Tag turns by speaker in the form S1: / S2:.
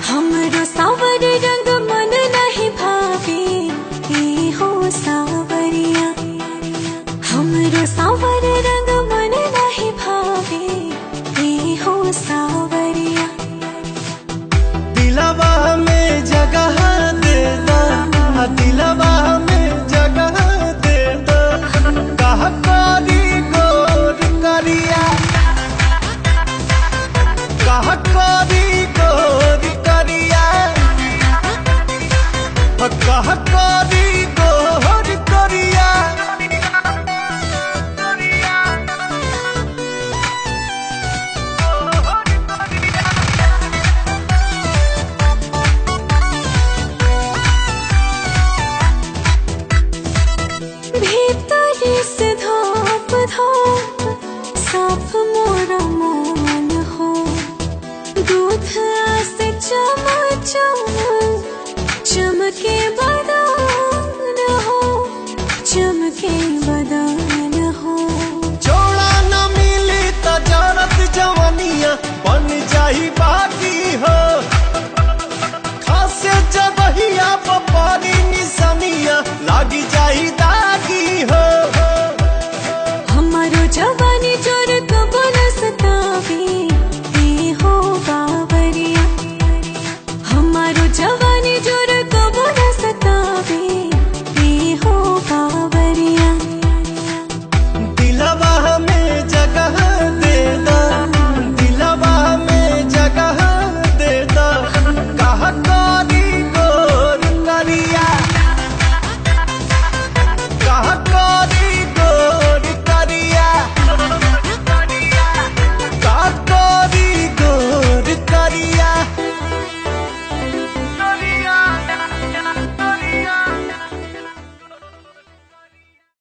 S1: हमरो सावर रंग मन नहीं भावे ए हो सावरिया। हमरो सावर रंग मन नहीं भावे ए हो सावरिया।
S2: दिलवा में जगह दे दो, दिलवा में जगह दे दो। कह करी गोर करिया, कह करी गोर करिया, कह करी गोर करिया।
S1: भीतरी से धोप धोप साफ मोरा मन हो। दूध से चम चम चमके